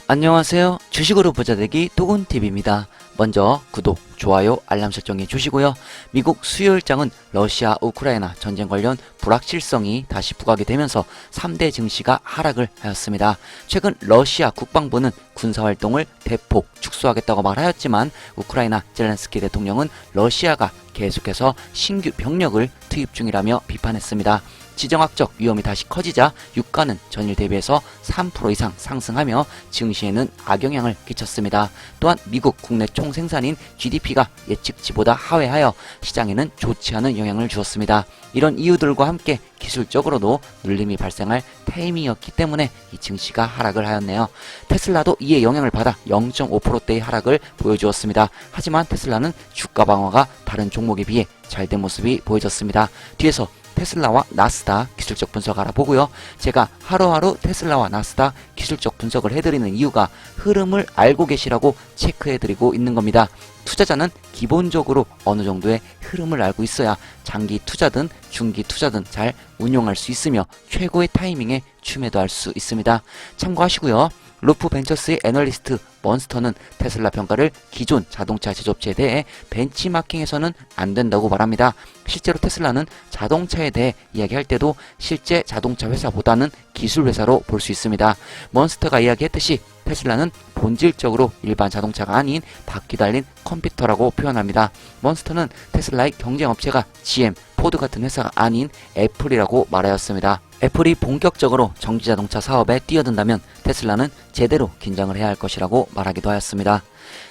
안녕하세요. 주식으로 부자되기 도군TV입니다. 먼저 구독, 좋아요, 알람 설정해 주시고요. 미국 수요일장은 러시아 우크라이나 전쟁 관련 불확실성이 다시 부각이 되면서 3대 증시가 하락을 하였습니다. 최근 러시아 국방부는 군사활동을 대폭 축소하겠다고 말하였지만 우크라이나 젤렌스키 대통령은 러시아가 계속해서 신규 병력을 투입 중이라며 비판했습니다. 지정학적 위험이 다시 커지자 유가는 전일 대비해서 3% 이상 상승하며 증시에는 악영향을 끼쳤습니다. 또한 미국 국내 총생산인 GDP가 예측치보다 하회하여 시장에는 좋지 않은 영향을 주었습니다. 이런 이유들과 함께 기술적으로도 눌림이 발생할 타이밍이었기 때문에 이 증시가 하락을 하였네요. 테슬라도 이에 영향을 받아 0.5%대의 하락을 보여주었습니다. 하지만 테슬라는 주가 방어가 다른 종목에 비해 잘된 모습이 보여졌습니다. 뒤에서 테슬라와 나스닥 기술적 분석 알아보고요. 제가 하루하루 테슬라와 나스닥 기술적 분석을 해드리는 이유가 흐름을 알고 계시라고 체크해드리고 있는 겁니다. 투자자는 기본적으로 어느 정도의 흐름을 알고 있어야 장기 투자든 중기 투자든 잘 운용할 수 있으며 최고의 타이밍에 추매도 할 수 있습니다. 참고하시고요. 루프 벤처스의 애널리스트 먼스터는 테슬라 평가를 기존 자동차 제조업체에 대해 벤치마킹해서는 안 된다고 말합니다. 실제로 테슬라는 자동차에 대해 이야기할 때도 실제 자동차 회사보다는 기술 회사로 볼 수 있습니다. 먼스터가 이야기했듯이 테슬라는 본질적으로 일반 자동차가 아닌 바퀴 달린 컴퓨터라고 표현합니다. 먼스터는 테슬라의 경쟁업체가 GM, 포드 같은 회사가 아닌 애플이라고 말하였습니다. 애플이 본격적으로 전기자동차 사업에 뛰어든다면 테슬라는 제대로 긴장을 해야 할 것이라고 말하기도 하였습니다.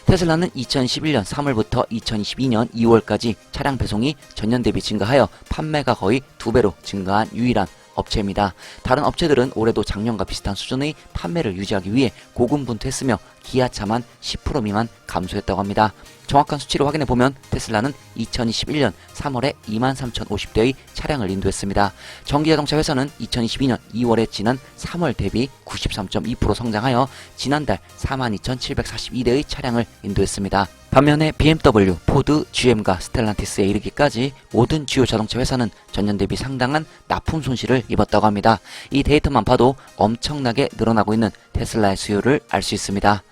테슬라는 2011년 3월부터 2022년 2월까지 차량 배송이 전년 대비 증가하여 판매가 거의 2배로 증가한 유일한 업체입니다. 다른 업체들은 올해도 작년과 비슷한 수준의 판매를 유지하기 위해 고군분투했으며 기아차만 10% 미만 감소했다고 합니다. 정확한 수치를 확인해보면 테슬라는 2021년 3월에 23,050대의 차량을 인도했습니다. 전기자동차 회사는 2022년 2월에 지난 3월 대비 93.2% 성장하여 지난달 42,742대의 차량을 인도했습니다. 반면에 BMW, 포드, GM과 스텔란티스에 이르기까지 모든 주요 자동차 회사는 전년 대비 상당한 납품 손실을 입었다고 합니다. 이 데이터만 봐도 엄청나게 늘어나고 있는 테슬라의 수요를 알 수 있습니다.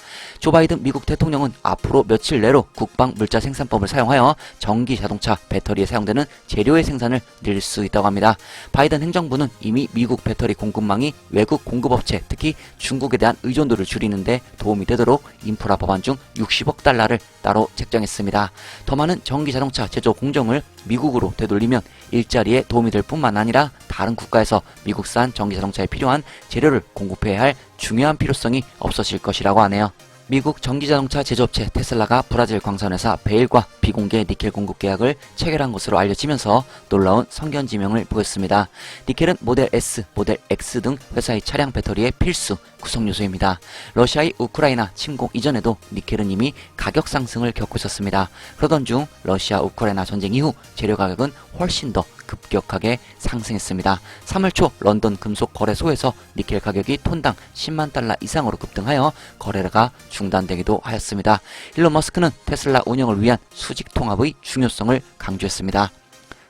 조 바이든 미국 대통령은 앞으로 며칠 내로 국방 물자 생산법을 사용하여 전기 자동차 배터리에 사용되는 재료의 생산을 늘릴 수 있다고 합니다. 바이든 행정부는 이미 미국 배터리 공급망이 외국 공급업체, 특히 중국에 대한 의존도를 줄이는데 도움이 되도록 인프라 법안 중 60억 달러를 따로 책정했습니다. 더 많은 전기 자동차 제조 공정을 미국으로 되돌리면 일자리에 도움이 될 뿐만 아니라 다른 국가에서 미국산 전기 자동차에 필요한 재료를 공급해야 할 중요한 필요성이 없어질 것이라고 하네요. 미국 전기자동차 제조업체 테슬라가 브라질 광산회사 베일과 비공개 니켈 공급 계약을 체결한 것으로 알려지면서 놀라운 성견지명을 보였습니다. 니켈은 모델 S, 모델 X 등 회사의 차량 배터리의 필수 구성 요소입니다. 러시아의 우크라이나 침공 이전에도 니켈은 이미 가격 상승을 겪고 있었습니다. 그러던 중 러시아 우크라이나 전쟁 이후 재료 가격은 훨씬 더 급격하게 상승했습니다. 3월 초 런던 금속 거래소에서 니켈 가격이 톤당 10만 달러 이상으로 급등하여 거래가 중단되기도 하였습니다. 일론 머스크는 테슬라 운영을 위한 수직 통합의 중요성을 강조했습니다.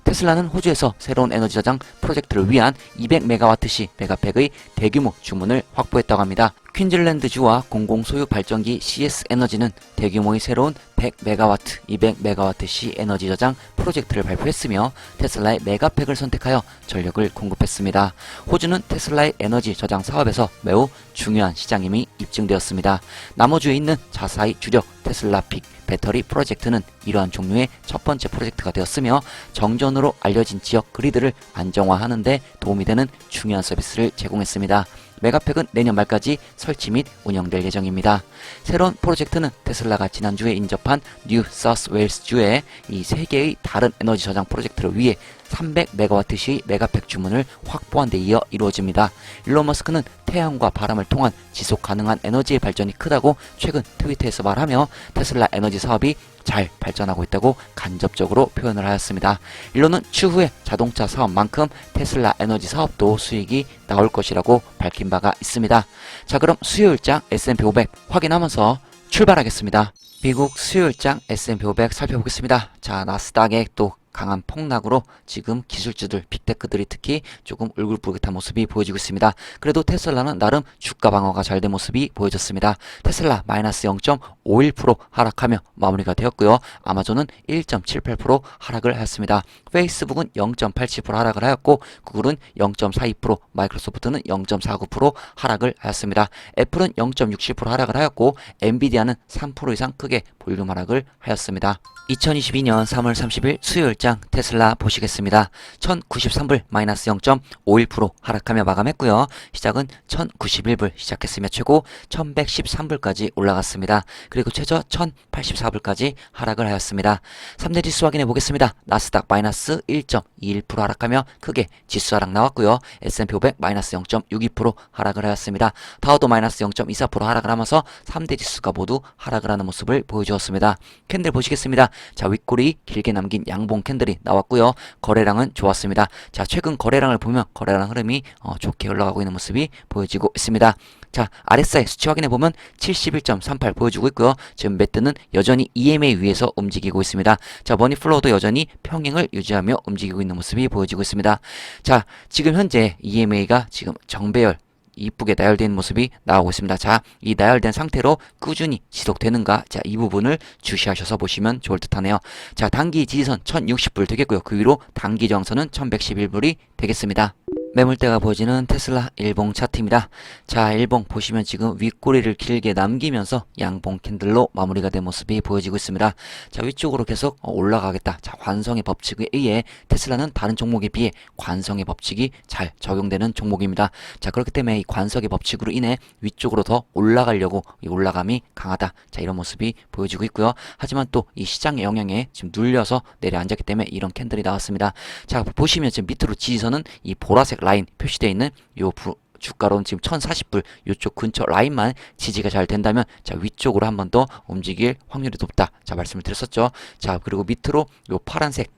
테슬라는 호주에서 새로운 에너지 저장 프로젝트를 위한 200메가와트시 메가팩의 대규모 주문을 확보했다고 합니다. 퀸즐랜드주와 공공소유 발전기 CS 에너지는 대규모의 새로운 100메가와트, 200메가와트시 에너지 저장 프로젝트를 발표했으며 테슬라의 메가팩을 선택하여 전력을 공급했습니다. 호주는 테슬라의 에너지 저장 사업에서 매우 중요한 시장임이 입증되었습니다. 남호주에 있는 자사의 주력 테슬라픽 배터리 프로젝트는 이러한 종류의 첫 번째 프로젝트가 되었으며 정전으로 알려진 지역 그리드를 안정화하는 데 도움이 되는 중요한 서비스를 제공했습니다. 메가팩은 내년 말까지 설치 및 운영될 예정입니다. 새로운 프로젝트는 테슬라가 지난주에 인접한 뉴 사우스 웨일스주의 이 3개의 다른 에너지 저장 프로젝트를 위해 300메가와트시 메가팩 주문을 확보한 데 이어 이루어집니다. 일론 머스크는 태양과 바람을 통한 지속 가능한 에너지의 발전이 크다고 최근 트위터에서 말하며 테슬라 에너지 사업이 잘 발전하고 있다고 간접적으로 표현을 하였습니다. 일론은 추후에 자동차 사업만큼 테슬라 에너지 사업도 수익이 나올 것이라고 밝힌 바가 있습니다. 자, 그럼 수요일장 S&P 500 확인하면서 출발하겠습니다. 미국 수요일장 S&P 500 살펴보겠습니다. 자, 나스닥에 또 강한 폭락으로 지금 기술주들, 빅테크들이 특히 조금 울긋불긋한 모습이 보여지고 있습니다. 그래도 테슬라는 나름 주가 방어가 잘 된 모습이 보여졌습니다. 테슬라 마이너스 0.51% 하락하며 마무리가 되었고요. 아마존은 1.78% 하락을 하였습니다. 페이스북은 0.87% 하락을 하였고 구글은 0.42%, 마이크로소프트는 0.49% 하락을 하였습니다. 애플은 0.67% 하락을 하였고 엔비디아는 3% 이상 크게 볼륨 하락을 하였습니다. 2022년 3월 30일 수요일장 테슬라 보시겠습니다. 1093불 마이너스 0.51% 하락하며 마감했고요. 시작은 1091불 시작했으며 최고 1113불까지 올라갔습니다. 그리고 최저 1084불까지 하락을 하였습니다. 3대 지수 확인해 보겠습니다. 나스닥 마이너스 1.21% 하락하며 크게 지수 하락 나왔고요. S&P 500 마이너스 0.62% 하락을 하였습니다. 다우도 마이너스 0.24% 하락을 하면서 3대 지수가 모두 하락을 하는 모습을 보여주었습니다. 캔들 보시겠습니다. 자, 윗꼬리 길게 남긴 양봉 캔들이 나왔고요. 거래량은 좋았습니다. 자, 최근 거래량을 보면 거래량 흐름이 좋게 흘러가고 있는 모습이 보여지고 있습니다. 자, RSI 수치 확인해 보면 71.38 보여주고 있고요. 지금 매트는 여전히 EMA 위에서 움직이고 있습니다. 자, 머니플로우도 여전히 평행을 유지하며 움직이고 있는 모습이 보여지고 있습니다. 자, 지금 현재 EMA가 지금 정배열 이쁘게 나열된 모습이 나오고 있습니다. 자, 이 나열된 상태로 꾸준히 지속되는가? 자, 이 부분을 주시하셔서 보시면 좋을 듯 하네요. 자, 단기 지지선 1060불 되겠고요. 그 위로 단기 저항선은 1111불이 되겠습니다. 매물대가 보여지는 테슬라 일봉 차트입니다. 자, 일봉 보시면 지금 윗꼬리를 길게 남기면서 양봉 캔들로 마무리가 된 모습이 보여지고 있습니다. 자, 위쪽으로 계속 올라가겠다. 자, 관성의 법칙에 의해 테슬라는 다른 종목에 비해 관성의 법칙이 잘 적용되는 종목입니다. 자, 그렇기 때문에 이 관성의 법칙으로 인해 위쪽으로 더 올라가려고 이 올라감이 강하다. 자, 이런 모습이 보여지고 있고요. 하지만 또 이 시장의 영향에 지금 눌려서 내려앉았기 때문에 이런 캔들이 나왔습니다. 자, 보시면 지금 밑으로 지지선은 이 보라색 라인 표시되어 있는 요 주가로는 지금 1040불 요쪽 근처 라인만 지지가 잘 된다면 자, 위쪽으로 한 번 더 움직일 확률이 높다. 자, 말씀을 드렸었죠. 자, 그리고 밑으로 요 파란색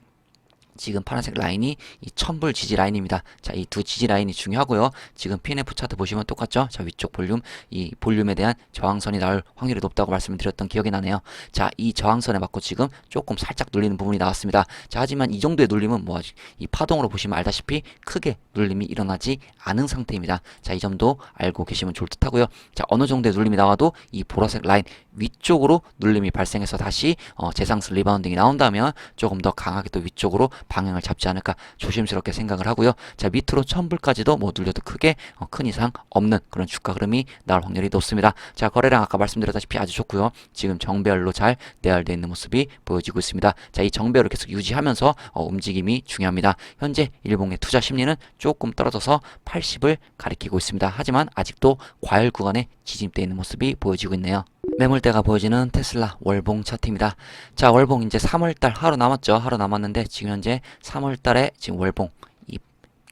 지금 파란색 라인이 이 1000불 지지 라인입니다. 자, 이 두 지지 라인이 중요하고요. 지금 PNF 차트 보시면 똑같죠? 자, 위쪽 볼륨, 이 볼륨에 대한 저항선이 나올 확률이 높다고 말씀을 드렸던 기억이 나네요. 자, 이 저항선에 맞고 지금 조금 살짝 눌리는 부분이 나왔습니다. 자, 하지만 이 정도의 눌림은 뭐 이 파동으로 보시면 알다시피 크게 눌림이 일어나지 않은 상태입니다. 자, 이 점도 알고 계시면 좋을 듯 하고요. 자, 어느 정도의 눌림이 나와도 이 보라색 라인 위쪽으로 눌림이 발생해서 다시 재상승 리바운딩이 나온다면 조금 더 강하게 또 위쪽으로 방향을 잡지 않을까 조심스럽게 생각을 하고요. 자, 밑으로 1000불까지도 뭐 눌려도 크게 큰 이상 없는 그런 주가 흐름이 나올 확률이 높습니다. 자, 거래량 아까 말씀드렸다시피 아주 좋고요. 지금 정배열로 잘 내열되어 있는 모습이 보여지고 있습니다. 자, 이 정배열을 계속 유지하면서 움직임이 중요합니다. 현재 일봉의 투자 심리는 조금 떨어져서 80을 가리키고 있습니다. 하지만 아직도 과열 구간에 지짐되어 있는 모습이 보여지고 있네요. 매물대가 보여지는 테슬라 월봉 차트입니다. 자, 월봉 이제 3월달 하루 남았죠. 하루 남았는데 지금 현재 3월달에 지금 월봉 이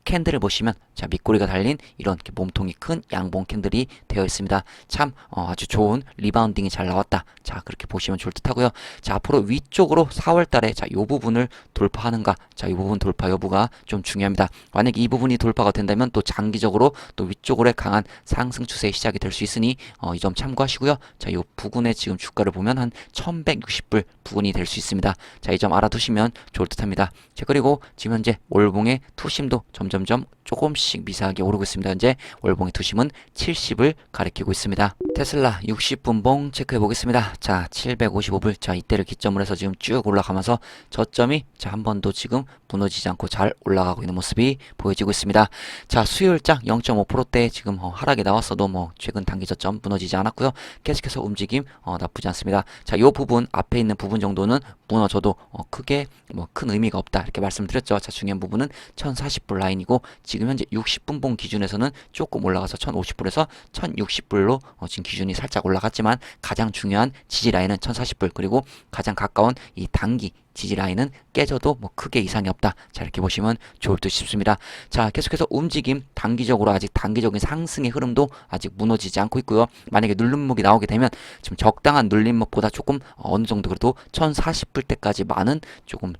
캔들을 보시면 자, 밑꼬리가 달린 이런 몸통이 큰 양봉 캔들이 되어 있습니다. 참 아주 좋은 리바운딩이 잘 나왔다. 자, 그렇게 보시면 좋을 듯 하고요. 자, 앞으로 위쪽으로 4월달에 자, 요 부분을 돌파하는가? 자, 이 부분 돌파 여부가 좀 중요합니다. 만약에 이 부분이 돌파가 된다면 또 장기적으로 또 위쪽으로의 강한 상승 추세의 시작이 될 수 있으니 이 점 참고하시고요. 자, 요 부근의 지금 주가를 보면 한 1160불 부근이 될 수 있습니다. 자, 이 점 알아두시면 좋을 듯 합니다. 자, 그리고 지금 현재 월봉의 투심도 점점점 조금씩 미세하게 오르고 있습니다. 현재 월봉의 투심은 70을 가리키고 있습니다. 테슬라 60분봉 체크해 보겠습니다. 자, 755불. 자, 이때를 기점으로 해서 지금 쭉 올라가면서 저점이 자, 한 번도 지금 무너지지 않고 잘 올라가고 있는 모습이 보여지고 있습니다. 자, 수요일장 0.5%대 지금 하락이 나왔어도 뭐 최근 단기 저점 무너지지 않았고요. 계속해서 움직임 나쁘지 않습니다. 자, 요 부분 앞에 있는 부분 정도는 무너져도 크게 뭐 큰 의미가 없다 이렇게 말씀드렸죠. 자, 중요한 부분은 1040불 라인이고 지금 현재 60분봉 기준에서는 조금 올라가서 1050불에서 1060불로 지금 기준이 살짝 올라갔지만 가장 중요한 지지 라인은 1040불 그리고 가장 가까운 이 단기 지지 라인은 깨져도 뭐 크게 이상이 없다. 자, 이렇게 보시면 좋을 듯 싶습니다. 자, 계속해서 움직임 단기적으로 아직 단기적인 상승의 흐름도 아직 무너지지 않고 있고요. 만약에 눌림목이 나오게 되면 지금 적당한 눌림목보다 조금 어느 정도 그래도 1040불 때까지 많은 조금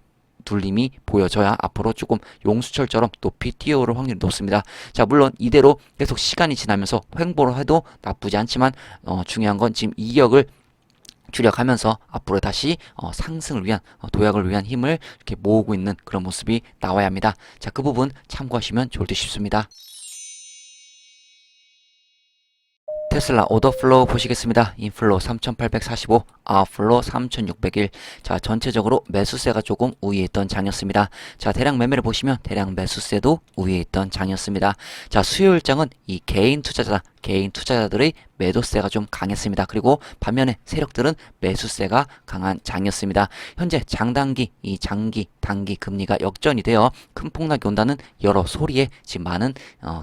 눌림이 보여져야 앞으로 조금 용수철처럼 높이 뛰어오를 확률이 높습니다. 자, 물론 이대로 계속 시간이 지나면서 횡보를 해도 나쁘지 않지만 중요한 건 지금 이격을 줄여가면서 앞으로 다시 상승을 위한 도약을 위한 힘을 이렇게 모으고 있는 그런 모습이 나와야 합니다. 자, 그 부분 참고하시면 좋을 듯 싶습니다. 테슬라 오더 플로우 보시겠습니다. 인플로우 3845, 아웃플로우 3601. 자, 전체적으로 매수세가 조금 우위에 있던 장이었습니다. 자, 대량 매매를 보시면 대량 매수세도 우위에 있던 장이었습니다. 자, 수요일장은 이 개인 투자자들의 매도세가 좀 강했습니다. 그리고 반면에 세력들은 매수세가 강한 장이었습니다. 현재 장단기, 이 장기, 단기 금리가 역전이 되어 큰 폭락이 온다는 여러 소리에 지금 많은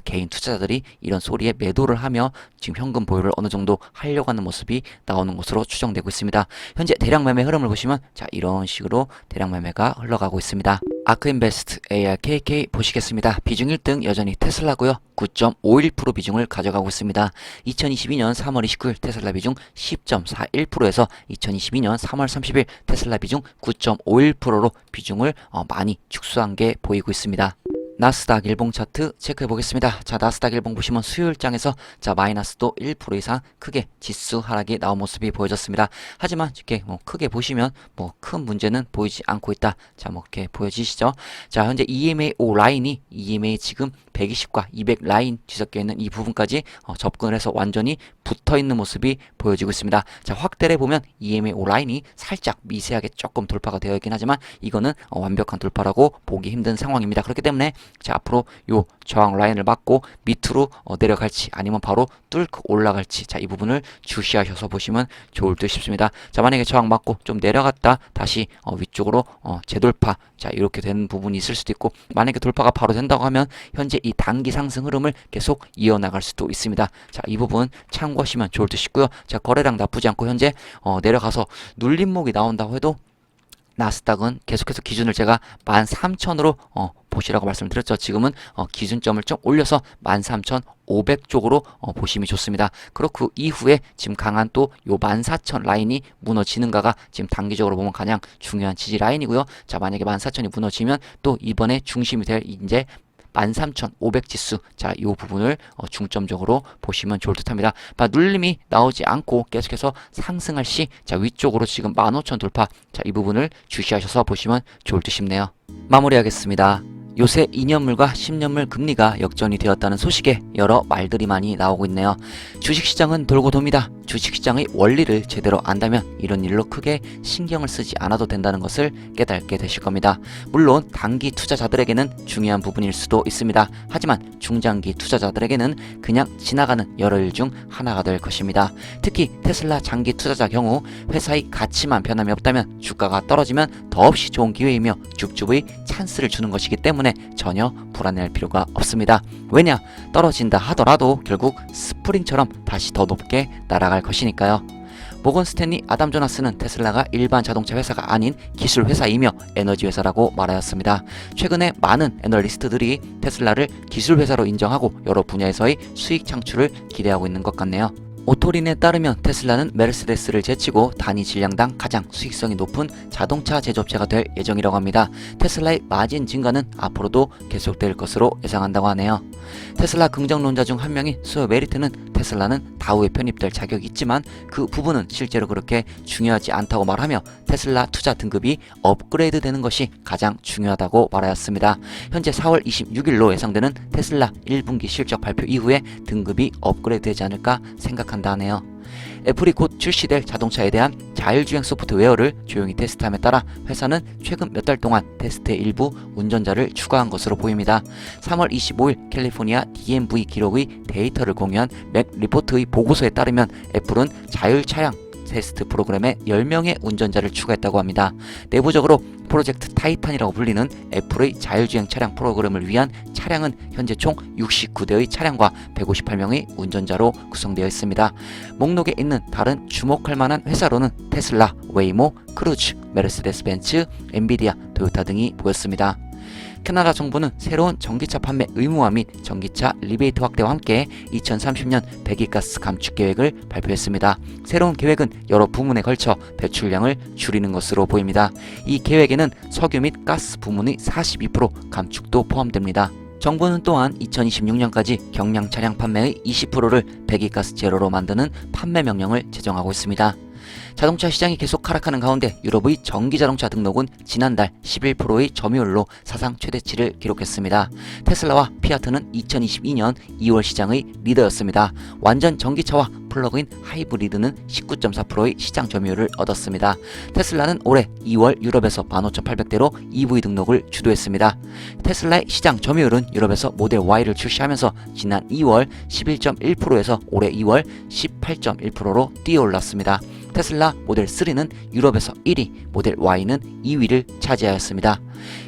개인 투자자들이 이런 소리에 매도를 하며 지금 현금 보유를 어느 정도 하려고 하는 모습이 나오는 것으로 추정되고 있습니다. 현재 대량 매매 흐름을 보시면 자, 이런 식으로 대량 매매가 흘러가고 있습니다. 아크인베스트 ARKK 보시겠습니다. 비중 1등 여전히 테슬라고요. 9.51% 비중을 가져가고 있습니다. 2022년 3월 29일 테슬라 비중 10.41%에서 2022년 3월 30일 테슬라 비중 9.51%로 비중을 많이 축소한 게 보이고 있습니다. 나스닥 일봉 차트 체크해 보겠습니다. 자, 나스닥 일봉 보시면 수요일장에서 자, 마이너스도 1% 이상 크게 지수 하락이 나온 모습이 보여졌습니다. 하지만 이렇게 크게 보시면 큰 문제는 보이지 않고 있다. 자, 이렇게 보여지시죠? 자, 현재 EMA5 라인이 EMA 지금 120과 200 라인 뒤섞여 있는 이 부분까지 접근을 해서 완전히 붙어 있는 모습이 보여지고 있습니다. 자, 확대를 보면 EMA5 라인이 살짝 미세하게 조금 돌파가 되어 있긴 하지만 이거는 완벽한 돌파라고 보기 힘든 상황입니다. 그렇기 때문에 자, 앞으로 요 저항 라인을 맞고 밑으로 내려갈지 아니면 바로 뚫고 올라갈지 자, 이 부분을 주시하셔서 보시면 좋을 듯 싶습니다. 자, 만약에 저항 맞고 좀 내려갔다 다시 위쪽으로 재돌파 자, 이렇게 되는 부분이 있을 수도 있고 만약에 돌파가 바로 된다고 하면 현재 이 단기 상승 흐름을 계속 이어나갈 수도 있습니다. 자, 이 부분 참고하시면 좋을 듯 싶고요. 자, 거래량 나쁘지 않고 현재 내려가서 눌림목이 나온다고 해도 나스닥은 계속해서 기준을 제가 13,000으로 보시라고 말씀드렸죠. 지금은 기준점을 좀 올려서 13,500 쪽으로 보시면 좋습니다. 그리고 그 이후에 지금 강한 또 요 14,000 라인이 무너지는가가 지금 단기적으로 보면 가장 중요한 지지 라인이고요. 자, 만약에 14,000이 무너지면 또 이번에 중심이 될 이제 13,500 지수 자, 이 부분을 중점적으로 보시면 좋을 듯 합니다. 눌림이 나오지 않고 계속해서 상승할 시 자, 위쪽으로 지금 15,000 돌파 자, 이 부분을 주시하셔서 보시면 좋을 듯 싶네요. 마무리하겠습니다. 요새 2년물과 10년물 금리가 역전이 되었다는 소식에 여러 말들이 많이 나오고 있네요. 주식시장은 돌고 돕니다. 주식시장의 원리를 제대로 안다면 이런 일로 크게 신경을 쓰지 않아도 된다는 것을 깨닫게 되실 겁니다. 물론 단기 투자자들에게는 중요한 부분일 수도 있습니다. 하지만 중장기 투자자들에게는 그냥 지나가는 여러 일 중 하나가 될 것입니다. 특히 테슬라 장기 투자자 경우 회사의 가치만 변함이 없다면 주가가 떨어지면 더없이 좋은 기회이며 줍줍의 찬스를 주는 것이기 때문에 전혀 불안해할 필요가 없습니다. 왜냐? 떨어진다 하더라도 결국 스프링처럼 다시 더 높게 날아갈 것이니까요. 모건 스탠리 아담 조나스는 테슬라가 일반 자동차 회사가 아닌 기술 회사이며 에너지 회사라고 말하였습니다. 최근에 많은 애널리스트들이 테슬라를 기술 회사로 인정하고 여러 분야에서의 수익 창출을 기대하고 있는 것 같네요. 오토린에 따르면 테슬라는 메르세데스를 제치고 단위 질량당 가장 수익성이 높은 자동차 제조업체가 될 예정이라고 합니다. 테슬라의 마진 증가는 앞으로도 계속될 것으로 예상한다고 하네요. 테슬라 긍정론자 중 한 명인 수요 메리트는 테슬라는 다우에 편입될 자격이 있지만 그 부분은 실제로 그렇게 중요하지 않다고 말하며 테슬라 투자 등급이 업그레이드 되는 것이 가장 중요하다고 말하였습니다. 현재 4월 26일로 예상되는 테슬라 1분기 실적 발표 이후에 등급이 업그레이드 되지 않을까 생각한다 하네요. 애플이 곧 출시될 자동차에 대한 자율주행 소프트웨어를 조용히 테스트함에 따라 회사는 최근 몇 달 동안 테스트의 일부 운전자를 추가한 것으로 보입니다. 3월 25일 캘리포니아 DMV 기록의 데이터를 공유한 맥 리포트의 보고서에 따르면 애플은 자율차량 테스트 프로그램에 10명의 운전자를 추가했다고 합니다. 내부적으로 프로젝트 타이탄이라고 불리는 애플의 자율주행 차량 프로그램을 위한 차량은 현재 총 69대의 차량과 158명의 운전자로 구성되어 있습니다. 목록에 있는 다른 주목할 만한 회사로는 테슬라, 웨이모, 크루즈, 메르세데스 벤츠, 엔비디아, 토요타 등이 보였습니다. 캐나다 정부는 새로운 전기차 판매 의무화 및 전기차 리베이트 확대와 함께 2030년 배기가스 감축 계획을 발표했습니다. 새로운 계획은 여러 부문에 걸쳐 배출량을 줄이는 것으로 보입니다. 이 계획에는 석유 및 가스 부문의 42% 감축도 포함됩니다. 정부는 또한 2026년까지 경량 차량 판매의 20%를 배기가스 제로로 만드는 판매 명령을 제정하고 있습니다. 자동차 시장이 계속 하락하는 가운데 유럽의 전기자동차 등록은 지난달 11%의 점유율로 사상 최대치를 기록했습니다. 테슬라와 피아트는 2022년 2월 시장의 리더였습니다. 완전 전기차와 플러그인 하이브리드는 19.4%의 시장 점유율을 얻었습니다. 테슬라는 올해 2월 유럽에서 15,800대로 EV 등록을 주도했습니다. 테슬라의 시장 점유율은 유럽에서 모델 Y를 출시하면서 지난 2월 11.1%에서 올해 2월 18.1%로 뛰어올랐습니다. 테슬라 모델 3는 유럽에서 1위, 모델 Y는 2위를 차지하였습니다.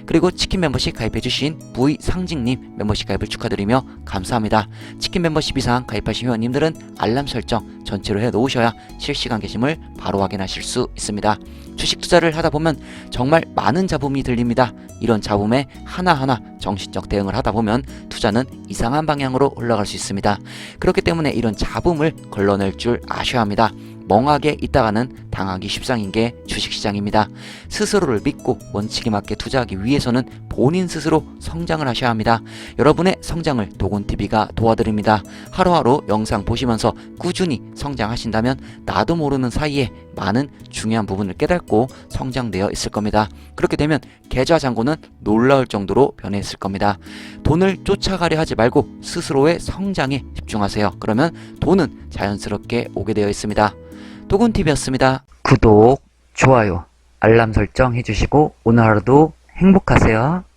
그리고 치킨 멤버십 가입해주신 V상직님 멤버십 가입을 축하드리며 감사합니다. 치킨 멤버십 이상 가입하신 회원님들은 알람 설정 전체로 해놓으셔야 실시간 게시물 바로 확인하실 수 있습니다. 주식 투자를 하다 보면 정말 많은 잡음이 들립니다. 이런 잡음에 하나하나 정신적 대응을 하다 보면 투자는 이상한 방향으로 흘러갈 수 있습니다. 그렇기 때문에 이런 잡음을 걸러낼 줄 아셔야 합니다. 멍하게 있다가는 당하기 십상인 게 주식시장입니다. 스스로를 믿고 원칙에 맞게 투자하기 위해서는 본인 스스로 성장을 하셔야 합니다. 여러분의 성장을 도곤TV가 도와드립니다. 하루하루 영상 보시면서 꾸준히 성장하신다면 나도 모르는 사이에 많은 중요한 부분을 깨닫고 성장되어 있을 겁니다. 그렇게 되면 계좌 잔고는 놀라울 정도로 변해있을 겁니다. 돈을 쫓아가려 하지 말고 스스로의 성장에 집중하세요. 그러면 돈은 자연스럽게 오게 되어 있습니다. 도곤TV였습니다. 구독, 좋아요, 알람 설정 해주시고 오늘 하루도 행복하세요.